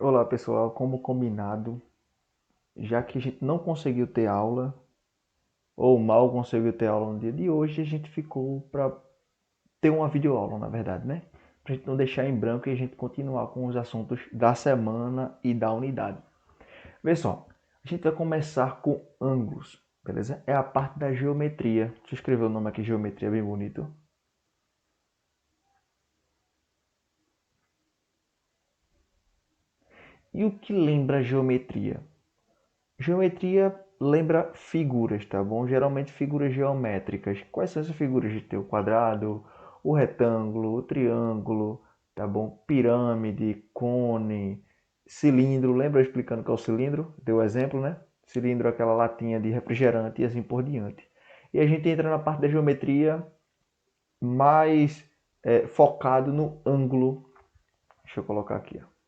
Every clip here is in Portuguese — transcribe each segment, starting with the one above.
Olá pessoal, como combinado, já que a gente não conseguiu ter aula, ou mal conseguiu ter aula no dia de hoje, a gente ficou para ter uma videoaula, na verdade, né? Para a gente não deixar em branco e a gente continuar com os assuntos da semana e da unidade. Vê só, a gente vai começar com ângulos, beleza? É a parte da geometria. Deixa eu escrever o nome aqui, geometria, bem bonito. E o que lembra geometria? Geometria lembra figuras, tá bom? Geralmente figuras geométricas. Quais são essas figuras de ter? O quadrado, o retângulo, o triângulo, tá bom? Pirâmide, cone, cilindro. Lembra eu explicando o que é o cilindro? Deu o exemplo, né? Cilindro é aquela latinha de refrigerante e assim por diante. E a gente entra na parte da geometria mais focado no ângulo. Deixa eu colocar aqui, ó.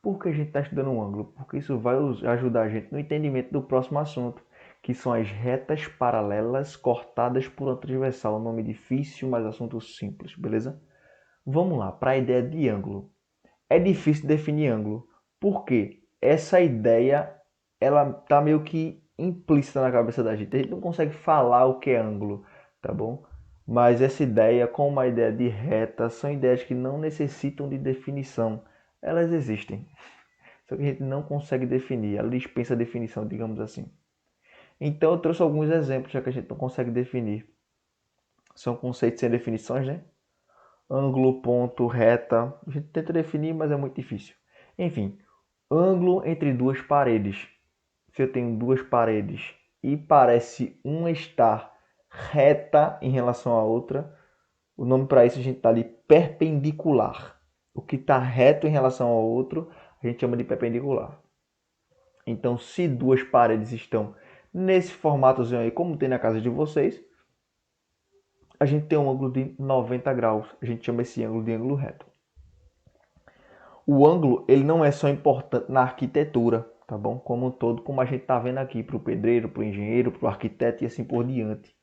Por que a gente está estudando um ângulo? Porque isso vai ajudar a gente no entendimento do próximo assunto, que são as retas paralelas cortadas por uma transversal. Nome difícil, mas assunto simples, beleza? Vamos lá, para a ideia de ângulo. É difícil definir ângulo, porque essa ideia ela tá meio que implícita na cabeça da gente. A gente não consegue falar o que é ângulo, tá bom? Mas essa ideia, como a ideia de reta, são ideias que não necessitam de definição. Elas existem. Só que a gente não consegue definir, ela dispensa a definição, digamos assim. Então eu trouxe alguns exemplos, já que a gente não consegue definir. São conceitos sem definições, né? Ângulo, ponto, reta. A gente tenta definir, mas é muito difícil. Enfim, ângulo entre duas paredes. Se eu tenho duas paredes e parece uma estar reta em relação à outra, o nome para isso a gente está ali perpendicular. O que está reto em relação ao outro, a gente chama de perpendicular. Então, se duas paredes estão nesse formatozinho aí, como tem na casa de vocês, a gente tem um ângulo de 90 graus. A gente chama esse ângulo de ângulo reto. O ângulo, ele não é só importante na arquitetura, tá bom? Como um todo, como a gente está vendo aqui, para o pedreiro, para o engenheiro, para o arquiteto e assim por diante.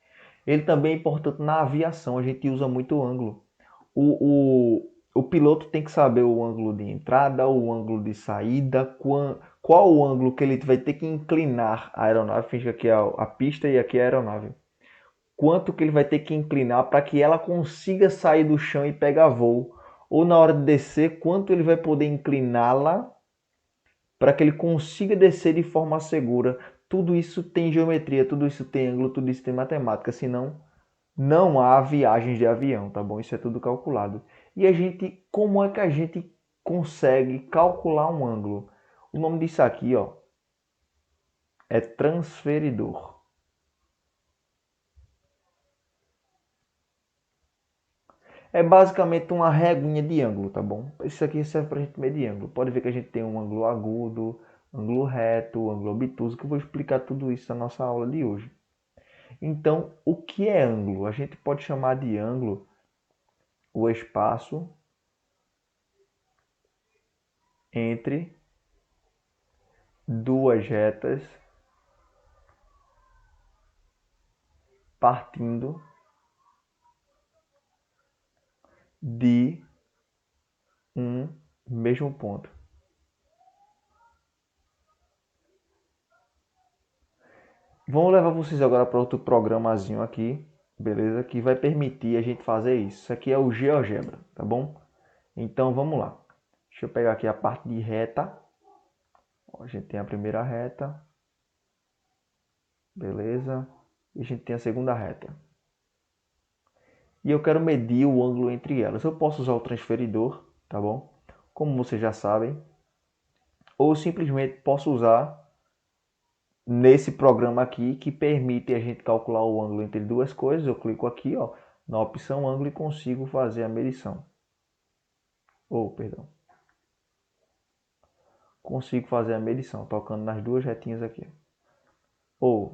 Ele também é importante na aviação, a gente usa muito o ângulo. O piloto tem que saber o ângulo de entrada, o ângulo de saída, qual o ângulo que ele vai ter que inclinar a aeronave, finge que aqui é a pista e aqui é a aeronave. Quanto que ele vai ter que inclinar para que ela consiga sair do chão e pegar voo. Ou na hora de descer, quanto ele vai poder incliná-la para que ele consiga descer de forma segura. Tudo isso tem geometria, tudo isso tem ângulo, tudo isso tem matemática, senão não há viagens de avião, tá bom? Isso é tudo calculado. E a gente, como é que a gente consegue calcular um ângulo? O nome disso aqui, ó, é transferidor. É basicamente uma reguinha de ângulo, tá bom? Isso aqui serve para a gente medir ângulo. Pode ver que a gente tem um ângulo agudo, ângulo reto, ângulo obtuso, que eu vou explicar tudo isso na nossa aula de hoje. Então, o que é ângulo? A gente pode chamar de ângulo o espaço entre duas retas partindo de um mesmo ponto. Vamos levar vocês agora para outro programazinho aqui, beleza? Que vai permitir a gente fazer isso. Isso aqui é o GeoGebra, tá bom? Então vamos lá. Deixa eu pegar aqui a parte de reta. Ó, a gente tem a primeira reta, beleza? E a gente tem a segunda reta. E eu quero medir o ângulo entre elas. Eu posso usar o transferidor, tá bom? Como vocês já sabem. Ou simplesmente posso usar nesse programa aqui que permite a gente calcular o ângulo entre duas coisas. Eu clico aqui, ó, na opção ângulo e consigo fazer a medição. Perdão. Consigo fazer a medição tocando nas duas retinhas aqui.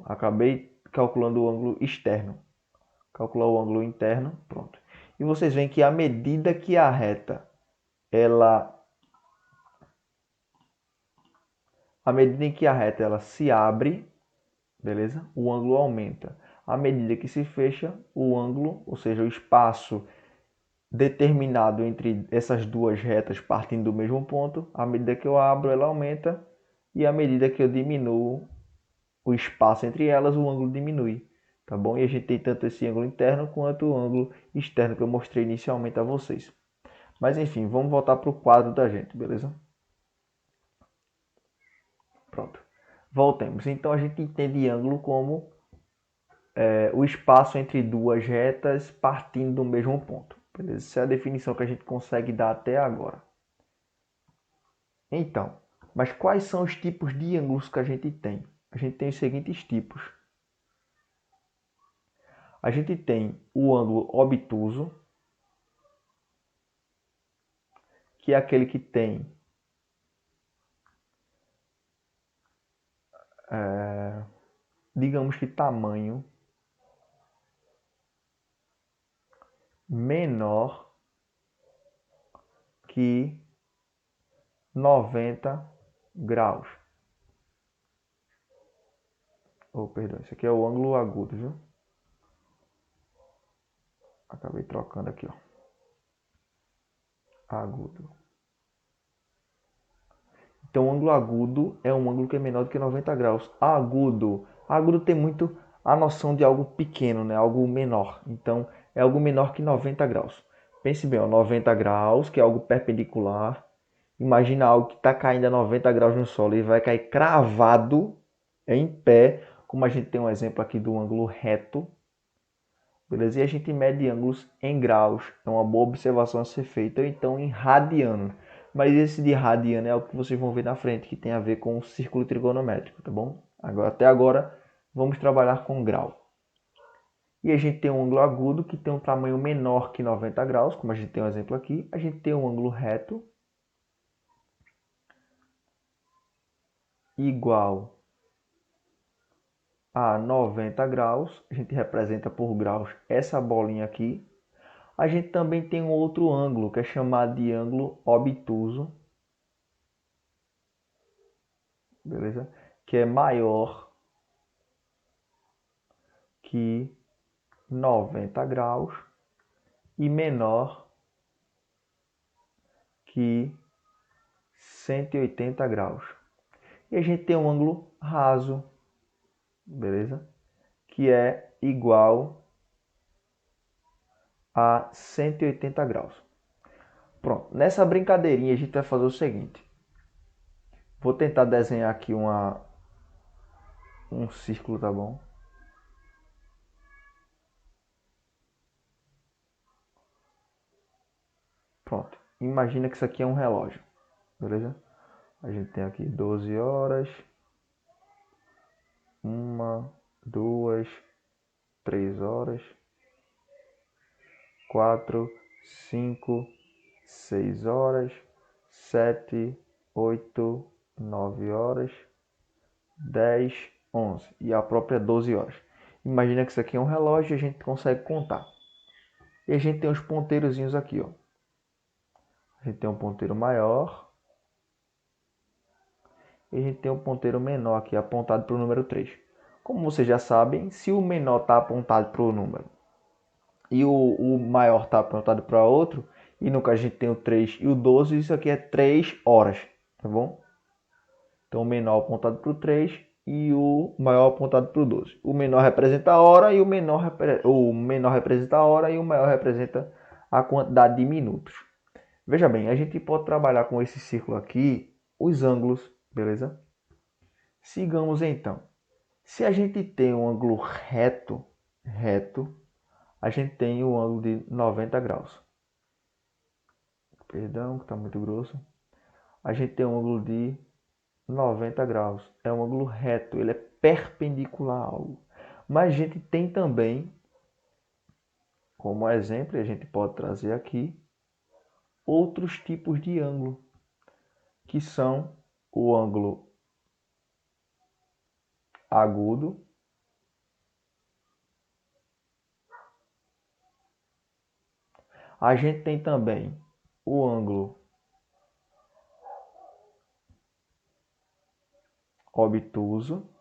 Acabei calculando o ângulo externo. Calcular o ângulo interno, pronto. E vocês veem que à medida que a reta ela à medida em que a reta ela se abre, beleza? O ângulo aumenta. À medida que se fecha, o ângulo, ou seja, o espaço determinado entre essas duas retas partindo do mesmo ponto. À medida que eu abro, ela aumenta, e à medida que eu diminuo o espaço entre elas, o ângulo diminui, tá bom? E a gente tem tanto esse ângulo interno quanto o ângulo externo que eu mostrei inicialmente a vocês. Mas enfim, vamos voltar para o quadro da gente, beleza? Pronto. Voltemos. Então a gente entende ângulo como o espaço entre duas retas partindo do mesmo ponto. Beleza? Essa é a definição que a gente consegue dar até agora. Então, mas quais são os tipos de ângulos que a gente tem? A gente tem os seguintes tipos. A gente tem o ângulo obtuso, que é aquele que tem digamos que tamanho menor que 90 graus. Oh, perdão, esse aqui é o ângulo agudo, viu? Acabei trocando aqui, ó. Agudo. Então, o ângulo agudo é um ângulo que é menor do que 90 graus. Agudo. Agudo tem muito a noção de algo pequeno, né? Algo menor. Então, é algo menor que 90 graus. Pense bem, ó, 90 graus, que é algo perpendicular. Imagina algo que está caindo a 90 graus no solo e vai cair cravado em pé, como a gente tem um exemplo aqui do ângulo reto. Beleza? E a gente mede ângulos em graus. É uma boa observação a ser feita, ou então em radiano. Mas esse de radiano é o que vocês vão ver na frente, que tem a ver com o círculo trigonométrico, tá bom? Até agora, vamos trabalhar com grau. E a gente tem um ângulo agudo que tem um tamanho menor que 90 graus, como a gente tem um exemplo aqui. A gente tem um ângulo reto igual a 90 graus. A gente representa por graus essa bolinha aqui. A gente também tem um outro ângulo, que é chamado de ângulo obtuso, beleza? Que é maior que 90 graus e menor que 180 graus. E a gente tem um ângulo raso, beleza? Que é igual a 180 graus. Pronto, nessa brincadeirinha a gente vai fazer o seguinte. Vou tentar desenhar aqui um círculo, tá bom? Pronto. Imagina que isso aqui é um relógio, beleza? A gente tem aqui 12 horas, 1, 2, 3 horas, 4, 5, 6 horas, 7, 8, 9 horas, 10, 11 e a própria 12 horas. Imagina que isso aqui é um relógio e a gente consegue contar. E a gente tem os ponteirozinhos aqui, ó. A gente tem um ponteiro maior e a gente tem um ponteiro menor aqui apontado para o número 3. Como vocês já sabem, se o menor está apontado para o número e o maior está apontado para outro, e no caso a gente tem o 3 e o 12, isso aqui é 3 horas, tá bom? Então o menor apontado para o 3 e o maior apontado para o 12. O menor representa a hora e o menor representa a hora e o maior representa a quantidade de minutos. Veja bem, a gente pode trabalhar com esse círculo aqui, os ângulos, beleza? Sigamos então. Se a gente tem um ângulo reto, a gente tem o ângulo de 90 graus. Perdão, que está muito grosso. A gente tem um ângulo de 90 graus. É um ângulo reto, ele é perpendicular a algo. Mas a gente tem também, como exemplo, a gente pode trazer aqui, outros tipos de ângulo, que são o ângulo agudo, a gente tem também o ângulo obtuso,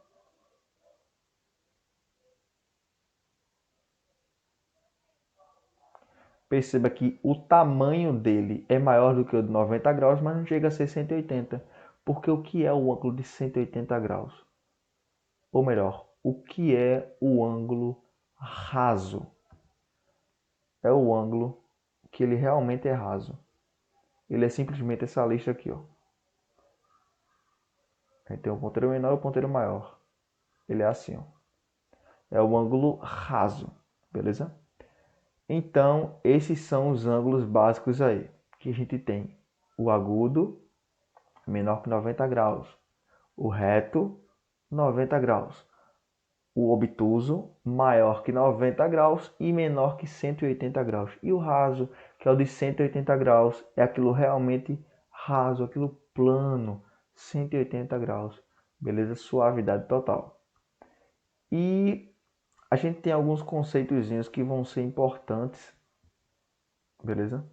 Perceba que o tamanho dele é maior do que o de 90 graus, mas não chega a ser 180. Porque o que é o ângulo de 180 graus? Ou melhor, o que é o ângulo raso? É o ângulo que ele realmente é raso. Ele é simplesmente essa lista aqui, ó. Aí tem o ponteiro menor e o ponteiro maior. Ele é assim, ó. É o ângulo raso, beleza? Então, esses são os ângulos básicos aí, que a gente tem. O agudo, menor que 90 graus. O reto, 90 graus. O obtuso, maior que 90 graus e menor que 180 graus. E o raso, que é o de 180 graus, é aquilo realmente raso, aquilo plano, 180 graus. Beleza? Suavidade total. E a gente tem alguns conceitozinhos que vão ser importantes, beleza?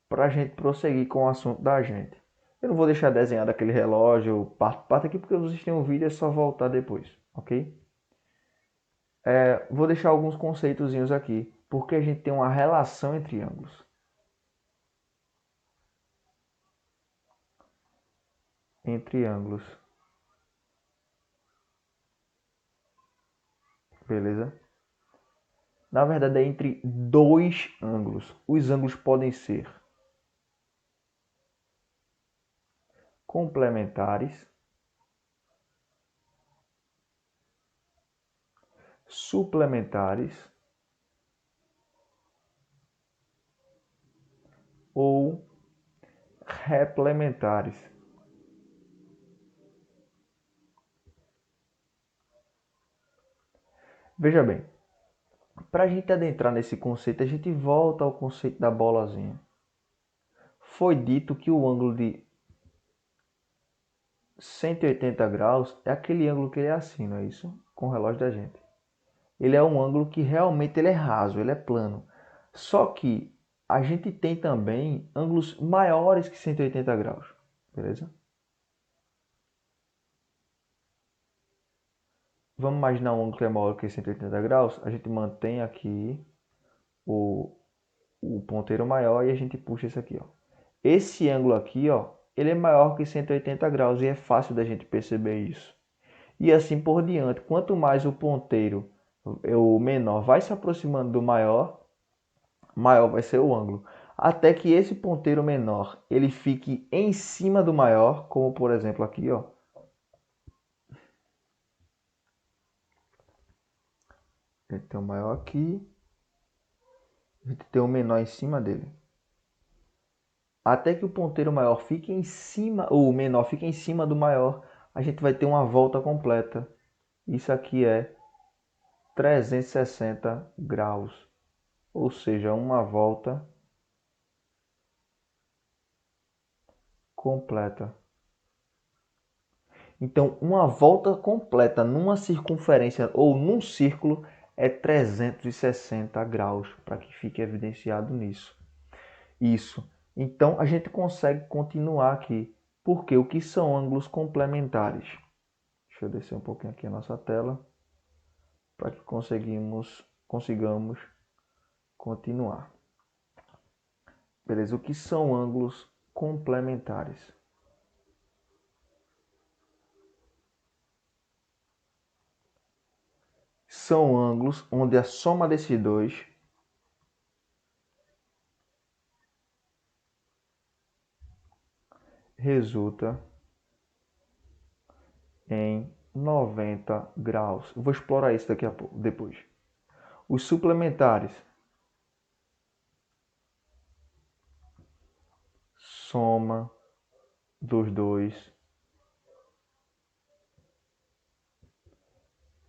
Para a gente prosseguir com o assunto da gente. Eu não vou deixar desenhado aquele relógio parte por parte aqui, porque vocês têm um vídeo, é só voltar depois, ok? Vou deixar alguns conceitozinhos aqui, porque a gente tem uma relação entre ângulos. Entre ângulos. Beleza? Na verdade é entre dois ângulos. Os ângulos podem ser complementares, suplementares ou replementares. Veja bem, para a gente adentrar nesse conceito, a gente volta ao conceito da bolazinha. Foi dito que o ângulo de 180 graus é aquele ângulo que ele é assim, não é isso? Com o relógio da gente. Ele é um ângulo que realmente ele é raso, ele é plano. Só que a gente tem também ângulos maiores que 180 graus, beleza? Vamos imaginar um ângulo que é maior que 180 graus, a gente mantém aqui o, o ponteiro maior e a gente puxa esse aqui, ó. Esse ângulo aqui, ó, ele é maior que 180 graus e é fácil da gente perceber isso. E assim por diante, quanto mais o ponteiro, o menor, vai se aproximando do maior, maior vai ser o ângulo. Até que esse ponteiro menor, ele fique em cima do maior, como por exemplo aqui, ó. A gente tem o maior aqui, a gente tem o menor em cima dele. Até que o ponteiro maior fique em cima, ou o menor fique em cima do maior, a gente vai ter uma volta completa. Isso aqui é 360 graus, ou seja, uma volta completa. Então, uma volta completa numa circunferência ou num círculo é 360 graus, para que fique evidenciado nisso. Isso. Então, a gente consegue continuar aqui. Porque o que são ângulos complementares? Deixa eu descer um pouquinho aqui a nossa tela para que consigamos continuar. Beleza? O que são ângulos complementares? São ângulos onde a soma desses dois resulta em 90 graus. Eu vou explorar isso daqui a pouco, depois. Os suplementares. Soma dos dois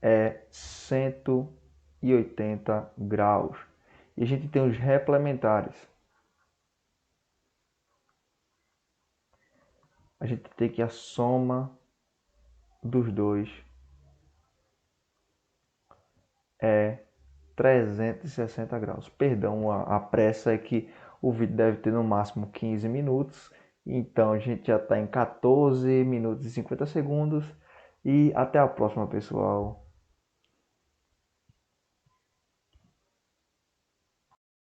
é 180 graus. E a gente tem os replementares. A gente tem que a soma dos dois é 360 graus. Perdão, a pressa é que o vídeo deve ter no máximo 15 minutos. Então a gente já está em 14 minutos e 50 segundos. E até a próxima, pessoal.